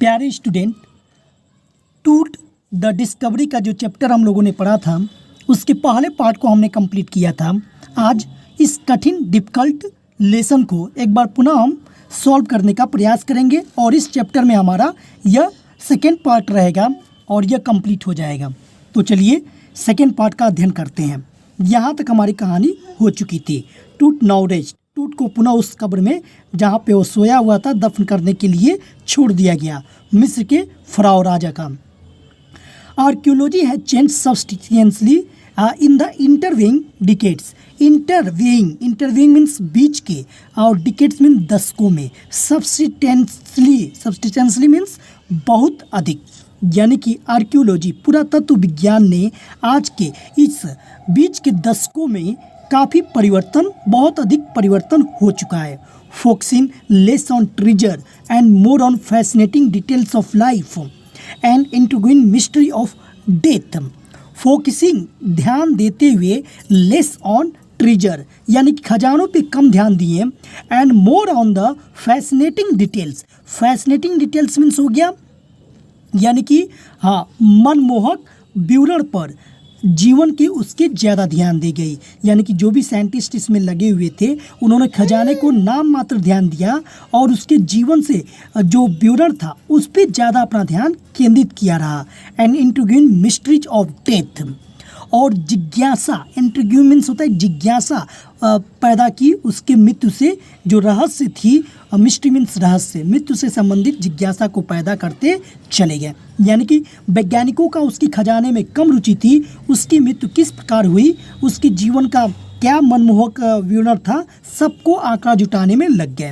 प्यारे स्टूडेंट, टूट the discovery का जो चैप्टर हम लोगों ने पढ़ा था उसके पहले पार्ट को हमने कंप्लीट किया था। आज इस कठिन डिफ़िकल्ट लेसन को एक बार पुनः हम सॉल्व करने का प्रयास करेंगे और इस चैप्टर में हमारा यह सेकेंड पार्ट रहेगा और यह कंप्लीट हो जाएगा। तो चलिए सेकेंड पार्ट का अध्ययन करते हैं। यहाँ तक हमारी कहानी हो चुकी थी। टूट नाउ रेस्ट, टूट को पुनः उस कब्र में जहाँ पे वो सोया हुआ था दफन करने के लिए छोड़ दिया गया, मिस्र के फराओ राजा का। Archaeology has change substantially in the intervening decades. Intervening means बीच के और डिकेट्स मीन दशकों में। सब्सटेंशियली मीन्स बहुत अधिक, यानी कि आर्कियोलॉजी पुरातत्व विज्ञान ने आज के इस बीच के दशकों में काफ़ी परिवर्तन, बहुत अधिक परिवर्तन हो चुका है। Focusing less on treasure and more on fascinating details of life and intriguing mystery of death. Focusing ध्यान देते हुए लेस ऑन ट्रेजर यानी कि खजानों पे कम ध्यान दिए and more on the fascinating details. Fascinating details means हो गया यानी कि हाँ, मनमोहक विवरण पर जीवन की उसके ज़्यादा ध्यान दी गई। यानी कि जो भी साइंटिस्ट इसमें लगे हुए थे उन्होंने खजाने को नाम मात्र ध्यान दिया और उसके जीवन से जो विवरण था उस पर ज़्यादा अपना ध्यान केंद्रित किया रहा। एंड इंट्रिग्यूइंग मिस्ट्रीज ऑफ डेथ और जिज्ञासा, इंट्रिग्यू मीन्स होता है जिज्ञासा पैदा की उसके मृत्यु से, जो रहस्य थी, मिस्ट्री मीन्स रहस्य, मृत्यु से संबंधित जिज्ञासा को पैदा करते चले गए। यानी कि वैज्ञानिकों का उसकी खजाने में कम रुचि थी, उसकी मृत्यु किस प्रकार हुई, उसके जीवन का क्या मनमोहक विवरण था, सबको आंकड़ा जुटाने में लग गए।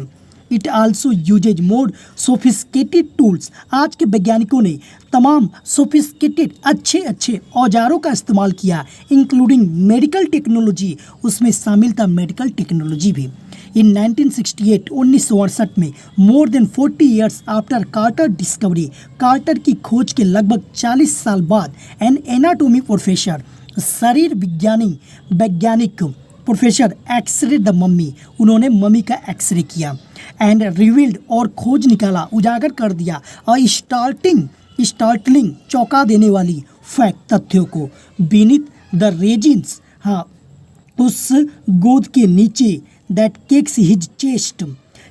It also uses more sophisticated tools. आज के वैज्ञानिकों ने तमाम सोफिस्टिकेटेड अच्छे औजारों का इस्तेमाल किया, इंक्लूडिंग मेडिकल टेक्नोलॉजी, उसमें शामिल था मेडिकल टेक्नोलॉजी भी। इन 1968 में more than 40 years after Carter discovery, Carter की खोज के लगभग 40 साल बाद एन एनाटोमी प्रोफेसर, शरीर वैज्ञानिक प्रोफेसर एक्सरे द मम्मी, उन्होंने मम्मी का एक्सरे किया एंड रिवील्ड और खोज निकाला, उजागर कर दिया और स्टार्टलिंग चौंका देने वाली फैक्ट तथ्यों को। बीनीथ द रेजिन्स, हाँ, उस गोद के नीचे, that cakes his chest,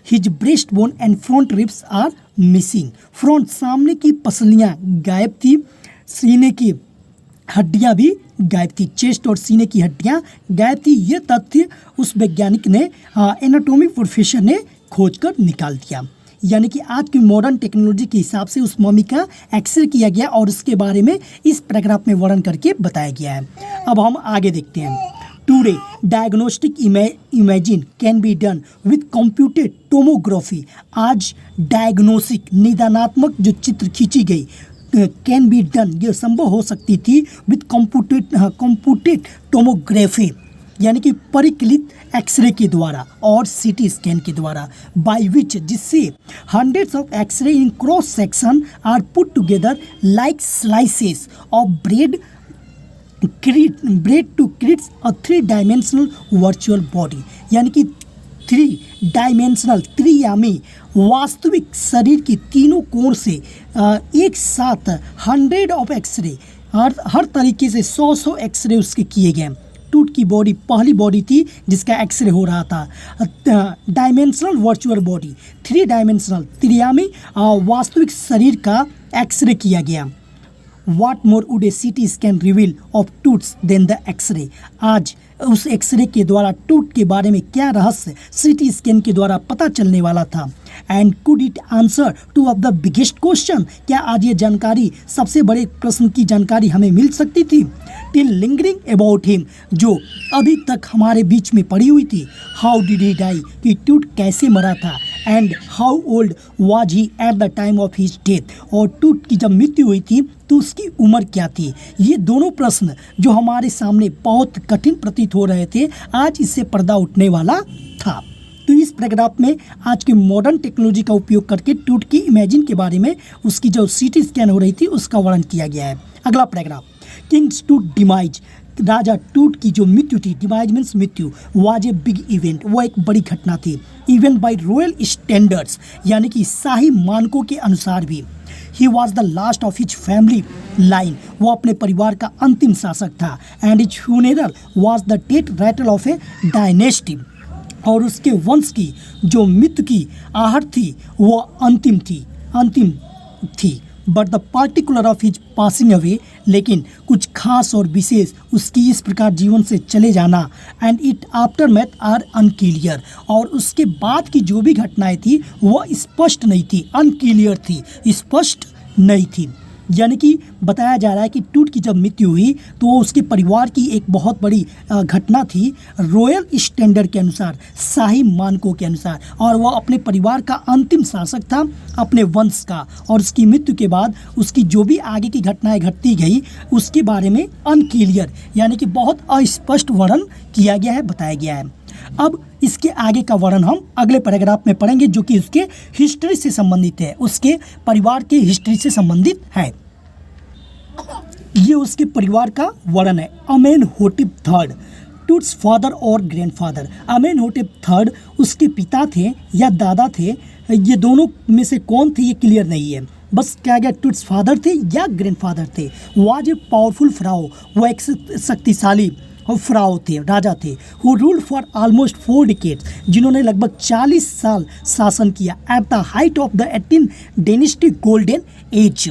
his breast bone and front ribs are missing. Front सामने की पसलियाँ गायब थी, सीने की हड्डियाँ भी गायब थी, चेस्ट और सीने की हड्डियाँ गायब थी। ये तथ्य उस वैज्ञानिक ने, एनाटॉमी प्रोफेसर ने खोज कर निकाल दिया। यानी कि आज की मॉडर्न टेक्नोलॉजी के हिसाब से उस मम्मी का एक्सरे किया गया और उसके बारे में इस पैराग्राफ में वर्णन करके बताया गया है। अब हम आगे देखते हैं। Today diagnostic imagine can be done with computed tomography. आज डायग्नोस्टिक निदानात्मक जो चित्र खींची गई कैन बी डन, ये संभव हो सकती थी विथ कंप्यूटेड टोमोग्राफी, यानी कि परिकलित एक्सरे के द्वारा और सीटी स्कैन के द्वारा, बाय विच, जिससे hundreds of x ray in cross section are put together like slices of bread to create a 3 dimensional virtual body. यानी कि 3 डायमेंशनल, त्रियामी वास्तविक शरीर की तीनों कोण से एक साथ 100 ऑफ एक्सरे, हर तरीके से 100 एक्सरे उसके किए गए। टूट की बॉडी पहली बॉडी थी जिसका एक्सरे हो रहा था। डायमेंशनल वर्चुअल बॉडी, 3 डायमेंशनल त्रियामी वास्तविक शरीर का एक्सरे किया गया। What more would a CT scan reveal of toots than the X-ray? आज उस एक्सरे के द्वारा टूट के बारे में क्या रहस्य सीटी स्कैन के द्वारा पता चलने वाला था। And could it answer two of the biggest question, क्या आज ये जानकारी, सबसे बड़े प्रश्न की जानकारी हमें मिल सकती थी। टिल लिंगरिंग अबाउट हिम, जो अभी तक हमारे बीच में पड़ी हुई थी। हाउ डिड ही डाई, कि टूट कैसे मरा था। And how old was he at the time of his death, और टूट की जब मृत्यु हुई थी तो उसकी उम्र क्या थी। ये दोनों प्रश्न जो हमारे सामने बहुत कठिन प्रतीत हो रहे थे, आज इससे पर्दा उठने वाला था। तो इस पैराग्राफ में आज की मॉडर्न टेक्नोलॉजी का उपयोग करके टूट की इमेजिन के बारे में, उसकी जो सीटी स्कैन हो रही थी उसका वर्णन किया गया है। अगला पैराग्राफ, किंग्स टूट डिमाइज, राजा टूट की जो मृत्यु थी, डिमाइज मीन्स मृत्यु, वाज ए बिग इवेंट, वो एक बड़ी घटना थी। इवन बाय रॉयल स्टैंडर्ड्स, यानी कि शाही मानकों के अनुसार भी। He was the last of his family line, वो अपने परिवार का अंतिम शासक था। And his funeral was the death rattle of a dynasty, और उसके वंश की जो मृत्यु की आहट थी वो अंतिम थी। But the particular of his passing away, लेकिन कुछ खास और विशेष उसकी इस प्रकार जीवन से चले जाना, and it aftermath are unclear, और उसके बाद की जो भी घटनाएं थी वो स्पष्ट नहीं थी, अनक्लियर थी, स्पष्ट नहीं थी। यानी कि बताया जा रहा है कि टूट की जब मृत्यु हुई तो वो उसके परिवार की एक बहुत बड़ी घटना थी रॉयल स्टैंडर्ड के अनुसार, शाही मानकों के अनुसार, और वह अपने परिवार का अंतिम शासक था, अपने वंश का। और उसकी मृत्यु के बाद उसकी जो भी आगे की घटनाएं घटती गई उसके बारे में अनक्लियर, यानी कि बहुत अस्पष्ट वर्णन किया गया है, बताया गया है। अब इसके आगे का वर्णन हम अगले पैराग्राफ में पढ़ेंगे, जो कि उसके हिस्ट्री से संबंधित है, उसके परिवार के हिस्ट्री से संबंधित है। ये उसके परिवार का वर्णन है। अमेनहोटेप थर्ड, टूट्स फादर और ग्रैंडफादर। अमेनहोटेप थर्ड उसके पिता थे या दादा थे, ये दोनों में से कौन थे ये क्लियर नहीं है, बस क्या गया टूट्स फादर थे या ग्रैंडफादर थे। वाज ए पावरफुल फ्राओ, वो एक शक्तिशाली फ्राओ थे, राजा थे। Who ruled for almost 4 decades, जिन्होंने लगभग 40 साल शासन किया। At the height of the 18 dynasty golden age,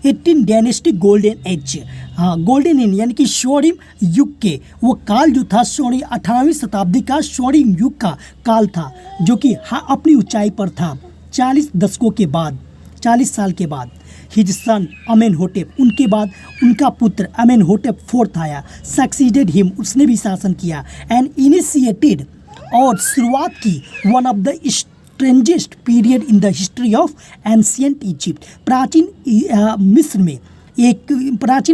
18 dynasty golden age, हाँ गोल्डन एज यानी कि स्वर्णिम युग के वो काल जो था, स्वर्णिम 18वीं शताब्दी का स्वर्णिम युग का काल था, जो कि अपनी ऊंचाई पर था 40 दशकों के बाद, 40 साल के बाद। हिज सन अमेनहोटेप, उनके बाद उनका पुत्र अमेनहोटेप फोर्थ आया, सक्सीडेड हिम, उसने भी शासन किया। एंड इनिशिएटेड, और शुरुआत की, one of the strangest period in the history of ancient Egypt, प्राचीन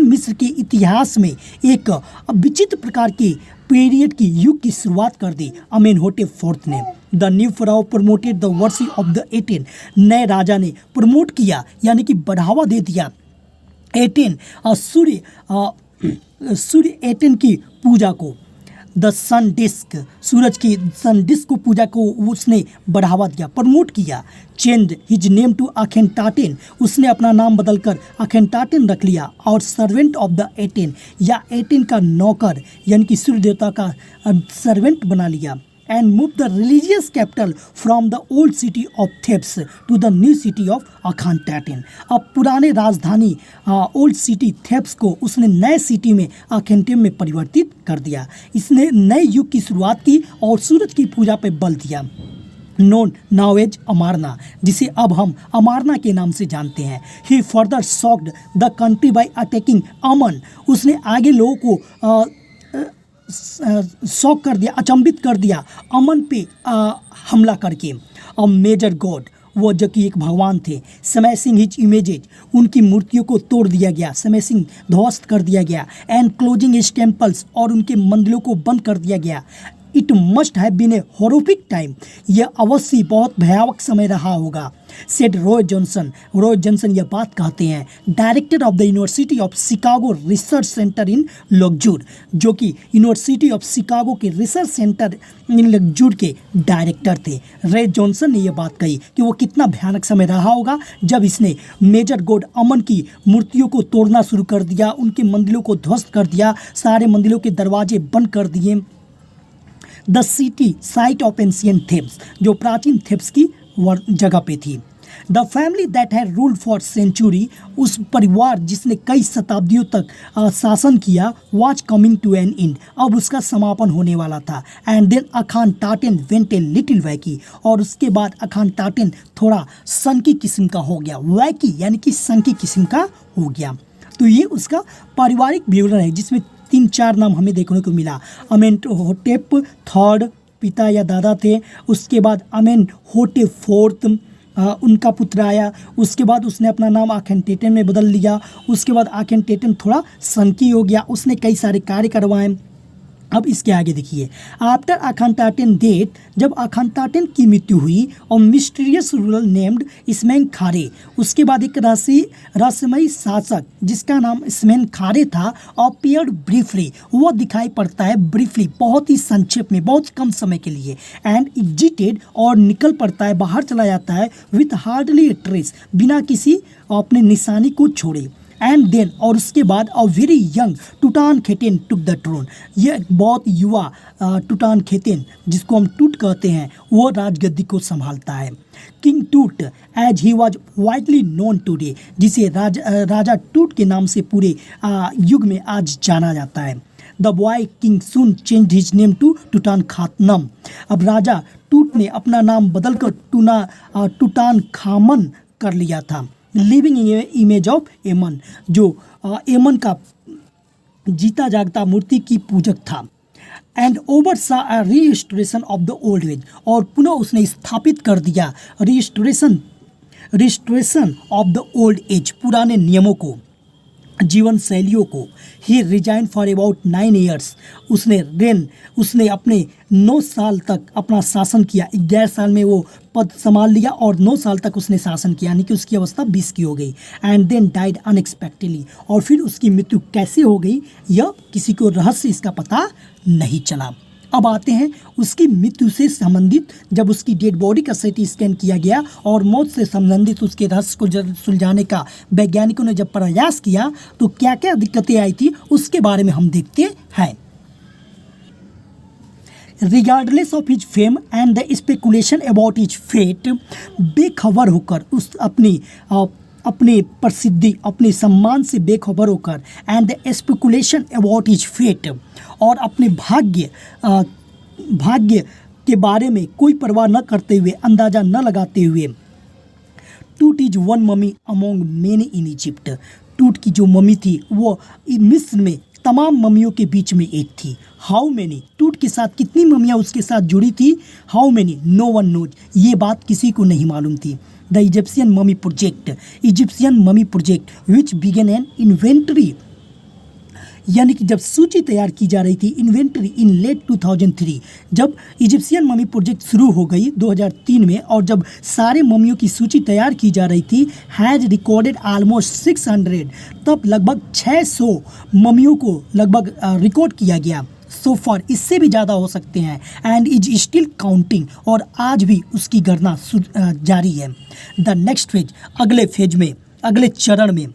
मिस्र के इतिहास में एक विचित्र प्रकार के पीरियड की युग की शुरुआत कर दी अमेनहोटेप फोर्थ ने। The new pharaoh promoted the worship of the 18, नए राजा ने प्रमोट किया यानी कि बढ़ावा दे दिया 18 सूर्य 18 की पूजा को। द सन डिस्क, सूरज की सन डिस्क को पूजा को उसने बढ़ावा दिया, प्रमोट किया। चेंज हिज नेम टू अखेनटाटेन, उसने अपना नाम बदलकर अखेनटाटेन रख लिया। और सर्वेंट ऑफ द 18 या 18 का नौकर यानी कि सूर्य देवता का सर्वेंट बना लिया। And move the religious capital from the old city of Thebes to the new city of Akhetaten, अब पुराने राजधानी ओल्ड सिटी थेब्स को उसने नए सिटी में अखेनटेम में परिवर्तित कर दिया। इसने नए युग की शुरुआत की और सूरज की पूजा पर बल दिया। नोन नाउ एज अमारना, जिसे अब हम अमारना के नाम से जानते हैं। He further shocked the country by attacking Amun, उसने आगे लोगों को शॉक कर दिया, अचंभित कर दिया अमन पे हमला करके। अ मेजर गॉड, वो जो कि एक भगवान थे। स्मैशिंग हिज इमेजेज, उनकी मूर्तियों को तोड़ दिया गया, स्मैशिंग ध्वस्त कर दिया गया। एंड क्लोजिंग हिज टेम्पल्स, और उनके मंदिरों को बंद कर दिया गया। It must have been a horrific time, यह अवश्य बहुत भयावह समय रहा होगा। सेड रॉय जॉनसन यह बात कहते हैं, director of the university of Chicago research centre in Luxor, जो कि यूनिवर्सिटी ऑफ शिकागो के रिसर्च सेंटर इन लग्जूर के डायरेक्टर थे। रे जॉनसन ने यह बात कही कि वो कितना भयानक समय रहा होगा जब इसने मेजर गॉड अमन की मूर्तियों को तोड़ना शुरू कर दिया, उनके मंदिरों को ध्वस्त कर दिया, सारे मंदिरों के दरवाजे बंद कर दिए। The city site of ancient Thebes, जो प्राचीन थेब्स की जगह पे थी। The family that had ruled for century, उस परिवार जिसने कई शताब्दियों तक शासन किया, was coming to an end, अब उसका समापन होने वाला था। And then Akhetaten went a little wacky, और उसके बाद अखेनटाटेन थोड़ा सनकी किस्म का हो गया। वैकी यानी कि सनकी किस्म का हो गया। तो ये उसका पारिवारिक विवरण है, जिसमें 3-4 नाम हमें देखने को मिला। अमेनहोटेप थर्ड पिता या दादा थे, उसके बाद अमेनहोटेप फोर्थ उनका पुत्र आया, उसके बाद उसने अपना नाम अखेनटेटन में बदल लिया। उसके बाद अखेनटेटन थोड़ा सनकी हो गया, उसने कई सारे कार्य करवाए। अब इसके आगे देखिए, आफ्टर अखनाटेन डेथ, जब अखनाटेन की मृत्यु हुई और मिस्टीरियस रूलर नेम्ड स्मेन खारे, उसके बाद एक रहस्यमयी शासक जिसका नाम स्मेन खारे था, अपीयर्ड ब्रीफली, वो दिखाई पड़ता है ब्रीफली, बहुत ही संक्षेप में, बहुत कम समय के लिए, एंड एग्जिटेड, और निकल पड़ता है, बाहर चला जाता है, विथ हार्डली ए ट्रेस, बिना किसी अपने निशानी को छोड़े, एंड देन, और उसके बाद a very young Tutankhamen took the throne, ये एक बहुत युवा टूटानखेमेन, जिसको हम टूट कहते हैं, वो राजगद्दी को संभालता है। King Tut as he was widely known today, जिसे राजा टूट के नाम से पूरे युग में आज जाना जाता है। The boy king soon change his name to Tutankhamun, अब राजा टूट ने अपना नाम बदलकर टूटानखामन कर लिया था। लिविंग इमेज ऑफ एमन, जो एमन का जीता जागता मूर्ति की पूजक था। And oversaw a restoration of the old age, और पुनः उसने स्थापित कर दिया restoration of the old age, पुराने नियमों को, जीवन शैलियों को। He resign for about 9 years, उसने अपने 9 साल तक अपना शासन किया, 11 साल में वो पद संभाल लिया और 9 साल तक उसने शासन किया, यानी कि उसकी अवस्था 20 की हो गई। एंड देन डाइड अनएक्सपेक्टेडली, और फिर उसकी मृत्यु कैसे हो गई यह किसी को रहस्य इसका पता नहीं चला। अब आते हैं उसकी मृत्यु से संबंधित, जब उसकी डेड बॉडी का सीटी स्कैन किया गया और मौत से संबंधित उसके रहस्य को सुलझाने का वैज्ञानिकों ने जब प्रयास किया तो क्या क्या दिक्कतें आई थी उसके बारे में हम देखते हैं। Regardless of his fame and the speculation about his fate, बेखबर होकर उस अपनी प्रसिद्धि, अपने सम्मान से बेखबर होकर, and the speculation about his fate, और अपने भाग्य के बारे में कोई परवाह न करते हुए, अंदाज़ा न लगाते हुए, टूट is one mummy among many in Egypt, टूट की जो मम्मी थी वो मिस्र में तमाम मम्मियों के बीच में एक थी। हाउ मैनी, टूट के साथ कितनी मम्मियाँ उसके साथ जुड़ी थी, how many no one knows, ये बात किसी को नहीं मालूम थी। The Egyptian mummy project which began an inventory, यानी कि जब सूची तैयार की जा रही थी, इन्वेंटरी इन लेट 2003, जब इजिप्शियन ममी प्रोजेक्ट शुरू हो गई 2003 में, और जब सारे मम्मियों की सूची तैयार की जा रही थी, हैज़ रिकॉर्डेड ऑलमोस्ट 600, तब लगभग 600 मम्मियों को लगभग रिकॉर्ड किया गया। सो फॉर, इससे भी ज़्यादा हो सकते हैं, एंड इज स्टिल काउंटिंग, और आज भी उसकी गणना जारी है। द नेक्स्ट फेज, अगले चरण में,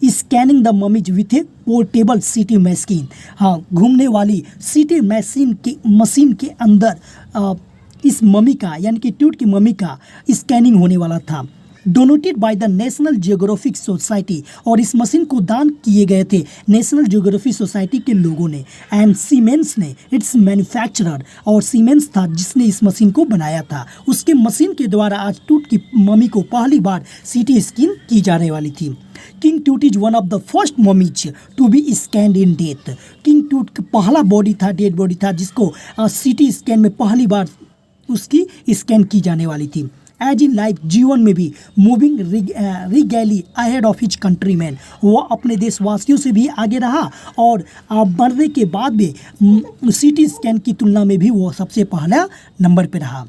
scanning the mummies with A portable CT machine, हाँ, घूमने वाली सीटी मशीन के अंदर इस ममी का, यानी कि टूट की ममी का स्कैनिंग होने वाला था। Donated by the national geographic society, और इस मशीन को दान किए गए थे नेशनल जियोग्राफी सोसाइटी के लोगों ने। एंड सीमेंस ने इट्स मैन्युफैक्चरर, और सीमेंस था जिसने इस मशीन को बनाया था। उसके मशीन के द्वारा आज टूट की मम्मी को पहली बार सीटी स्कैन की जाने वाली थी। King Tut is one of the first mummies to be scanned in death, king Tut का पहला बॉडी था, डेड बॉडी था, जिसको सीटी स्कैन में पहली बार उसकी स्कैन की जाने वाली थी। एज इन लाइफ, जीवन में भी, moving regally ahead of his countryman, वो अपने देशवासियों से भी आगे रहा, और मरने के बाद भी सीटी स्कैन की तुलना में भी वो सबसे पहला नंबर पे रहा।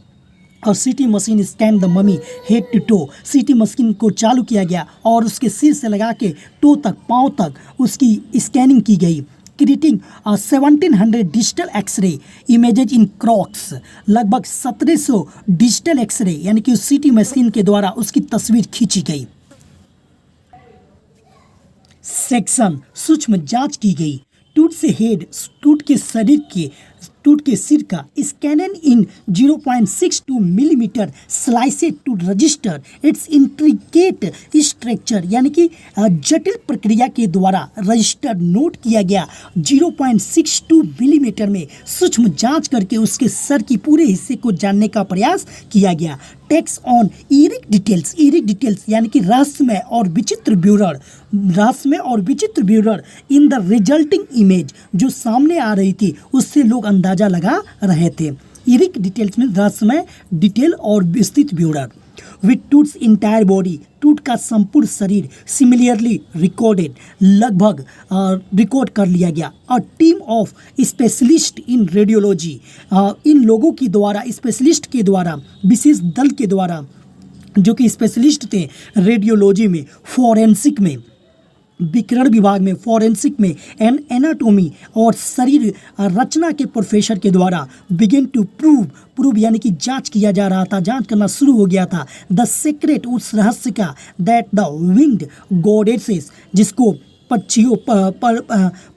और CT machine scan the mummy head to toe, CT machine को चालू किया गया और उसके सिर से लगा के टो तक, पाँव तक उसकी स्कैनिंग की गई। क्रिएटिंग 1700 डिजिटल एक्सरे इमेजेज इन क्रॉक्स, लगभग 1700 डिजिटल एक्सरे, यानी कि उस सीटी मशीन के द्वारा उसकी तस्वीर खींची गई। सेक्शन, सूक्ष्म जांच की गई। टूट से हेड, टूट के सिर का scanned in 0.62 millimetre slices to register its intricate structure, यानी कि जटिल प्रक्रिया के द्वारा रजिस्टर नोट किया गया। 0.62 मिलीमीटर में सूक्ष्म जांच करके उसके सर की पूरे हिस्से को जानने का प्रयास किया गया। टेक्स ऑन ईरिक डिटेल्स, यानी कि रहस्यमय और विचित्र ब्यूरर इन द रिजल्टिंग इमेज, जो सामने आ रही थी उससे लोग अंदाजा लगा रहे थे। ईरिक डिटेल्स में रहस्यमय डिटेल और विस्तृत ब्यूरर। विथ टूट्स इंटायर बॉडी, टूट का संपूर्ण शरीर सिमिलरली रिकॉर्डेड, लगभग रिकॉर्ड कर लिया गया। A team of specialist in radiology, इन लोगों के द्वारा, स्पेशलिस्ट के द्वारा, विशेष दल के द्वारा जो कि स्पेशलिस्ट थे रेडियोलॉजी में, फॉरेंसिक में, विकिरण विभाग में, फॉरेंसिक में, एंड एनाटोमी और शरीर रचना के प्रोफेसर के द्वारा बिगिन टू प्रूव यानी कि जांच किया जा रहा था, जांच करना शुरू हो गया था। द सीक्रेट, उस रहस्य का, दैट द विंग्ड गॉडेसेस, जिसको पक्षियों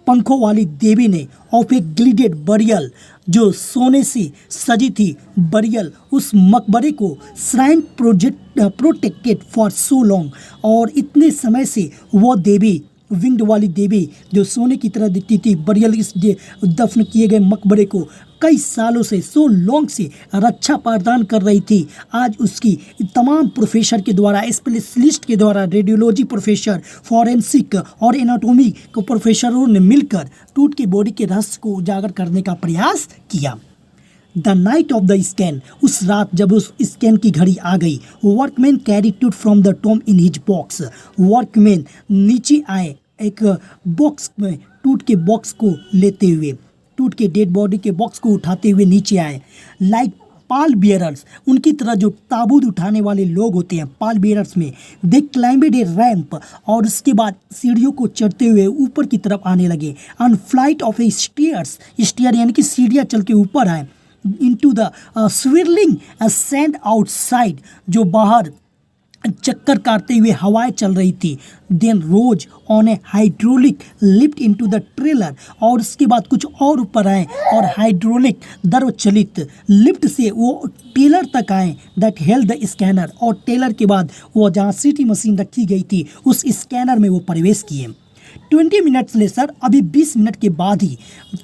पंखों वाली देवी ने, ऑफ ए ग्लिडेड बरियल, जो सोने से सजी थी बरियल, उस मकबरे को, shrine protected for so long, और इतने समय से वो देवी, विंग्ड वाली देवी जो सोने की तरह दिखती थी, बरियल, इस दफन किए गए मकबरे को कई सालों से, सो लॉन्ग से रक्षा प्रदान कर रही थी। आज उसकी तमाम प्रोफेसर के द्वारा, स्पेशलिस्ट के द्वारा, रेडियोलॉजी प्रोफेसर, फॉरेंसिक और एनाटॉमी के प्रोफेसरों ने मिलकर टूट की बॉडी के रहस्य को उजागर करने का प्रयास किया। The night of the scan, उस रात जब उस स्कैन की घड़ी आ गई, वर्कमैन कैरी टूट from the Tom in his box, workman नीचे आए एक बॉक्स में, टूट के बॉक्स को लेते हुए, टूट के डेड बॉडी के बॉक्स को उठाते हुए नीचे आए। लाइक पाल बियरर्स, उनकी तरह जो ताबूत उठाने वाले लोग होते हैं, पाल बियरर्स में, दे क्लाइंबेड ए रैंप, और उसके बाद सीढ़ियों को चढ़ते हुए ऊपर की तरफ आने लगे। On flight of a stairs, stair यानी कि सीढ़ियाँ चल के ऊपर आए। Into the swirling sand outside, जो बाहर चक्कर काटते हुए हवाएं चल रही थी। Then rose on a hydraulic lift into the trailer, और उसके बाद कुछ और ऊपर आए और हाइड्रोलिक दर्वचलित लिफ्ट से वो टेलर तक आए, दैट हेल्ड द स्कैनर, और टेलर के बाद वो जहाँ सीटी मशीन रखी गई थी उस स्कैनर में वो प्रवेश किए। 20 मिनट्स लेटर, अभी 20 मिनट के बाद ही,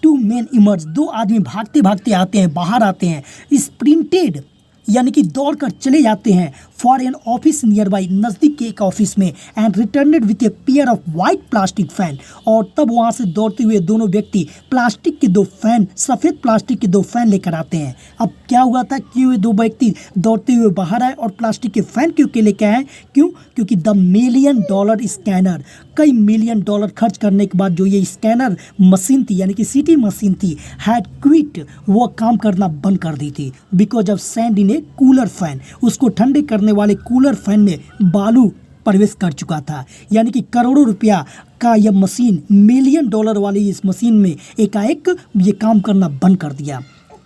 टू मेन इमर्ज, दो आदमी भागते भागते आते हैं, बाहर आते हैं, स्प्रिंटेड यानी कि दौड़कर चले जाते हैं, for an office nearby, नज़दीक के एक ऑफिस में, and returned with a pair of white plastic fan, और तब वहाँ से दौड़ते हुए दोनों व्यक्ति प्लास्टिक के 2 फैन, सफ़ेद प्लास्टिक के 2 फैन लेकर आते हैं। अब क्या हुआ था कि वे 2 व्यक्ति दौड़ते हुए बाहर आए और प्लास्टिक के फैन क्यों लेके आए? क्यों? क्योंकि द $1 मिलियन स्कैनर, कई $1 मिलियन खर्च करने के बाद जो ये स्कैनर मशीन थी यानी कि सीटी मशीन थी, हैड क्विट, वो काम करना बंद कर दी थी, because of sand in A cooler fan, उसको ठंडे करने वाले कूलर फैन में बालू प्रवेश कर चुका था। यानी कि करोड़ों रुपया का यह मशीन, $1 मिलियन वाली इस मशीन में एकाएक ये काम करना बंद कर दिया।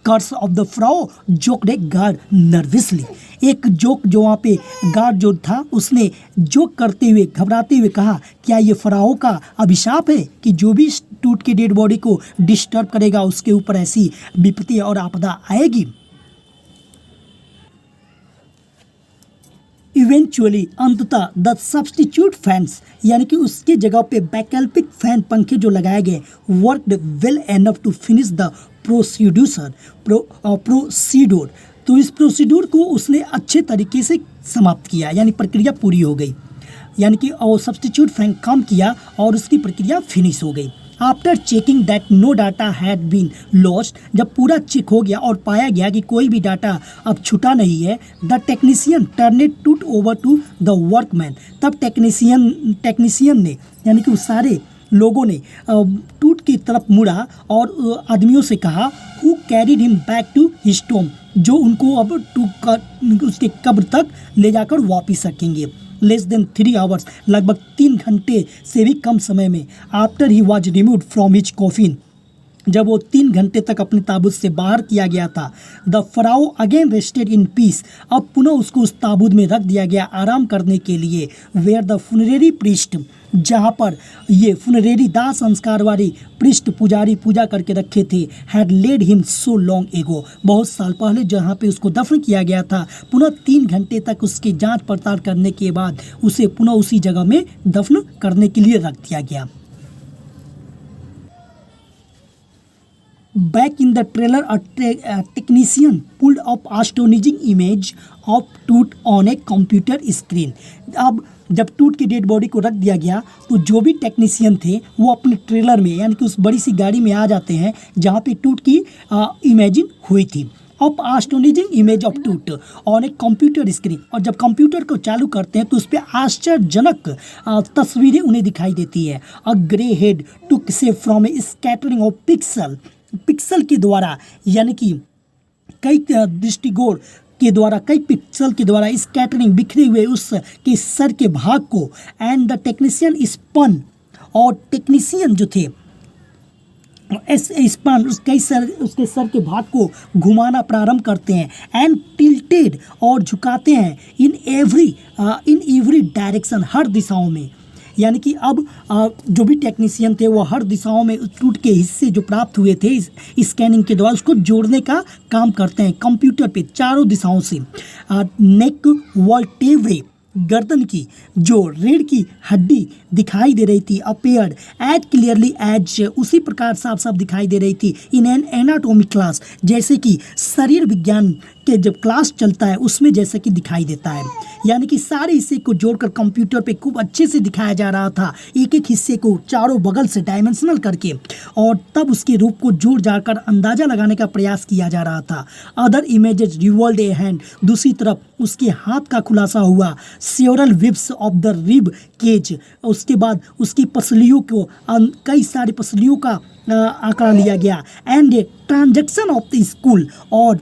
Curse of the pharaoh joked a guard nervously, एक जोक जो वहाँ पे गार्ड जो था उसने जोक करते हुए, घबराते हुए कहा, क्या ये फराओ का अभिशाप है कि जो भी टूट के डेड बॉडी को डिस्टर्ब करेगा उसके ऊपर ऐसी विपत्ति और आपदा आएगी। इवेंचुअली, अंततः, द सब्स्टिट्यूट फैंस यानी कि उसकी जगह पे वैकल्पिक फैन, पंखे जो लगाए गए, worked well enough to finish the procedure, तो इस प्रोसीड्यूर को उसने अच्छे तरीके से समाप्त किया, यानी प्रक्रिया पूरी हो गई, यानी कि सब्स्टिट्यूट फैन काम किया और उसकी प्रक्रिया फिनिश हो गई। After checking that no data had been lost, जब पूरा चेक हो गया और पाया गया कि कोई भी डाटा अब छुटा नहीं है, द टेक्नीशियन टर्नेड टूट ओवर टू द वर्कमैन, तब टेक्नीशियन ने यानी कि उस सारे लोगों ने टूट की तरफ मुड़ा और आदमियों से कहा, who carried him back to his tomb, जो उनको अब उसके कब्र तक ले जाकर वापिस रखेंगे। लेस देन 3 आवर्स, लगभग 3 घंटे से भी कम समय में, after he was removed from his coffin, जब वो 3 घंटे तक अपने ताबूत से बाहर किया गया था, the pharaoh again rested in peace, अब पुनः उसको उस ताबूत में रख दिया गया आराम करने के लिए। वेयर द फुनरेरी प्रीस्ट, जहाँ पर ये फुनरेरी दाह संस्कार वाली पृष्ठ पुजारी पूजा करके रखे थे, had laid him so long ago, बहुत साल पहले जहाँ पे उसको दफन किया गया था, पुनः 3 घंटे तक उसकी जांच पड़ताल करने के बाद उसे पुनः उसी जगह में दफन करने के लिए रख दिया गया। Back in the trailer, a technician pulled up astonishing image of Toot on a computer screen. अब जब टूट की डेड बॉडी को रख दिया गया तो जो भी टेक्नीशियन थे वो अपने ट्रेलर में यानी कि उस बड़ी सी गाड़ी में आ जाते हैं जहाँ पे टूट की इमेजिन हुई थी, ऑफ एस्टोनिशिंग इमेज ऑफ टूट ऑन ए कंप्यूटर स्क्रीन। और जब कंप्यूटर को चालू करते हैं तो उस पर आश्चर्यजनक तस्वीरें उन्हें दिखाई देती है। अ ग्रे हेड टुक से from A scattering of pixel के द्वारा, यानी कि कई दृष्टिकोण के द्वारा, कई पिक्सल के द्वारा स्कैटरिंग बिखरे हुए उस के सर के भाग को, एंड द टेक्नीशियन स्पन, और टेक्नीशियन जो थे स्पन उसके सर के भाग को घुमाना प्रारंभ करते हैं, एंड टिल्टेड, और झुकाते हैं, इन एवरी डायरेक्शन, हर दिशाओं में। यानी कि अब जो भी टेक्नीशियन थे वो हर दिशाओं में टूट के हिस्से जो प्राप्त हुए थे इस स्कैनिंग के द्वारा उसको जोड़ने का काम करते हैं कंप्यूटर पे चारों दिशाओं से। नेक वर्टेब्रे, गर्दन की जो रीढ़ की हड्डी दिखाई दे रही थी, अपेयर्ड एज क्लियरली एज, उसी प्रकार साफ साफ दिखाई दे रही थी, इन एन एनाटॉमी क्लास, जैसे कि शरीर विज्ञान के जब क्लास चलता है उसमें जैसे कि दिखाई देता है। यानी कि सारे हिस्से को जोड़कर कंप्यूटर पे खूब अच्छे से दिखाया जा रहा था, एक एक हिस्से को चारों बगल से डायमेंशनल करके, और तब उसके रूप को जोड़ जाकर अंदाजा लगाने का प्रयास किया जा रहा था। Other images revealed a hand, दूसरी तरफ उसके हाथ का खुलासा हुआ, several ribs of the rib cage, उसके बाद उसकी पसलियों को कई सारी पसलियों का आंकड़ा लिया गया, and a transaction of the school, और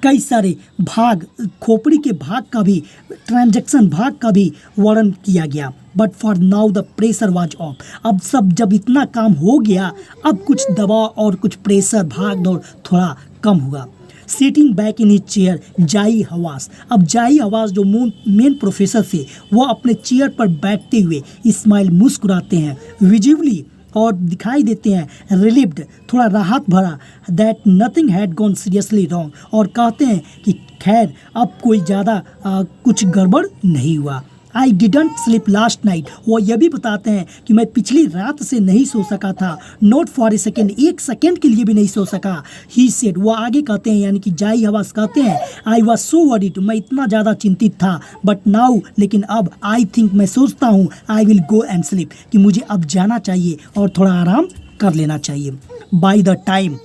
कई सारे भाग, खोपड़ी के भाग का भी, ट्रांजैक्शन भाग का भी वर्णन किया गया। But for now the pressure was of, अब सब जब इतना काम हो गया अब कुछ दबाव और कुछ प्रेशर, भाग दौड़ थोड़ा कम हुआ। Sitting back in his chair जाई हवास, अब जाई हवास जो मेन प्रोफेसर थे वो अपने चेयर पर बैठते हुए स्माइल, मुस्कुराते हैं, विजिबली, और दिखाई देते हैं रिलीव्ड, थोड़ा राहत भरा, that nothing had gone seriously wrong, और कहते हैं कि खैर अब कोई ज़्यादा कुछ गड़बड़ नहीं हुआ। I didn't sleep last night, वो ये भी बताते हैं कि मैं पिछली रात से नहीं सो सका था, नॉट फॉर ए सेकेंड, एक सेकेंड के लिए भी नहीं सो सका। ही सेड, वो आगे कहते हैं, यानी कि जाई हवास कहते हैं, आई वॉज सो वरीड, मैं इतना ज़्यादा चिंतित था, बट नाउ, लेकिन अब, आई थिंक, मैं सोचता हूँ, I will go and sleep, कि मुझे अब जाना चाहिए और थोड़ा आराम कर लेना चाहिए। बाई द टाइम,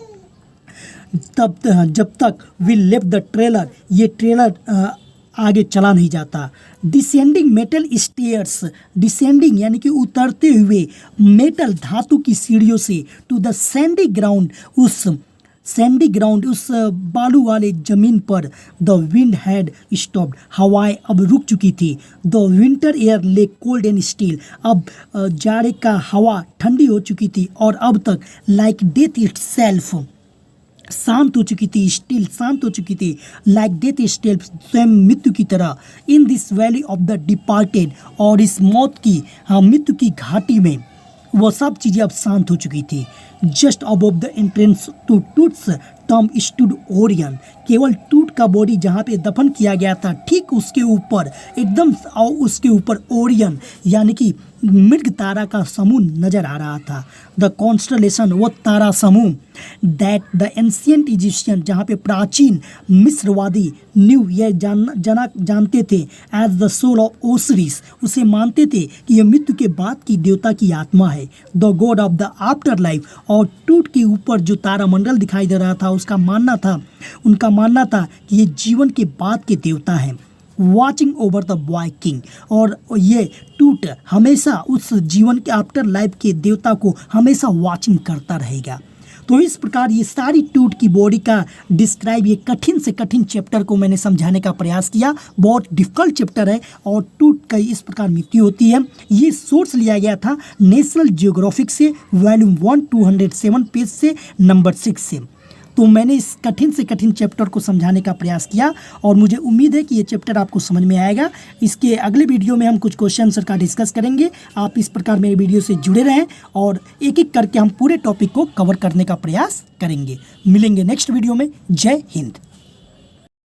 तब जब तक वी लेफ्ट द ट्रेलर, ये ट्रेलर आगे चला नहीं जाता। डिसेंडिंग मेटल स्टेयर्स, डिसेंडिंग यानी कि उतरते हुए मेटल धातु की सीढ़ियों से, टू द सैंडी ग्राउंड, उस सैंडी ग्राउंड, उस बालू वाले जमीन पर, द विंड हैड स्टॉप्ड, हवाएं अब रुक चुकी थी। द विंटर एयर ले कोल्ड एंड स्टील, अब जाड़े का हवा ठंडी हो चुकी थी और अब तक लाइक डेथ इटसेल्फ, शांत हो चुकी थी, स्टिल शांत हो चुकी थी, लाइक डेथ स्टेल्फ, स्वयं मृत्यु की तरह, in this valley of the departed, और इस मौत की, मृत्यु की घाटी में वो सब चीज़ें अब शांत हो चुकी थी। Just above the entrance to Tut's tomb stood Orion, केवल टूट का बॉडी जहाँ पे दफन किया गया था ठीक उसके ऊपर, एकदम उसके ऊपर ओरियन यानी कि मृग तारा का समूह नजर आ रहा था। द कॉन्स्टलेशन, वो तारा समूह, दैट द एंशियंट इजिप्शियन, जहाँ पे प्राचीन मिस्रवादी न्यू, ये जानते थे, as the soul of Osiris, उसे मानते थे कि यह मृत्यु के बाद की देवता की आत्मा है। The God of the after life, और टूट के ऊपर जो तारामंडल दिखाई दे रहा था उनका मानना था कि ये जीवन के बाद के देवता हैं। Watching over the boy king, और ये टूट हमेशा उस जीवन के आफ्टर लाइफ के देवता को हमेशा वॉचिंग करता रहेगा। तो इस प्रकार ये सारी टूट की बॉडी का डिस्क्राइब, ये कठिन से कठिन चैप्टर को मैंने समझाने का प्रयास किया। बहुत डिफिकल्ट चैप्टर है और टूट का इस प्रकार मृत्यु होती है। ये सोर्स लिया गया था नेशनल जियोग्राफिक से, वॉल्यूम 1 207 पेज से, नंबर 6 से। तो मैंने इस कठिन से कठिन चैप्टर को समझाने का प्रयास किया और मुझे उम्मीद है कि ये चैप्टर आपको समझ में आएगा। इसके अगले वीडियो में हम कुछ क्वेश्चन आंसर का डिस्कस करेंगे। आप इस प्रकार मेरे वीडियो से जुड़े रहें और एक एक करके हम पूरे टॉपिक को कवर करने का प्रयास करेंगे। मिलेंगे नेक्स्ट वीडियो में। जय हिंद।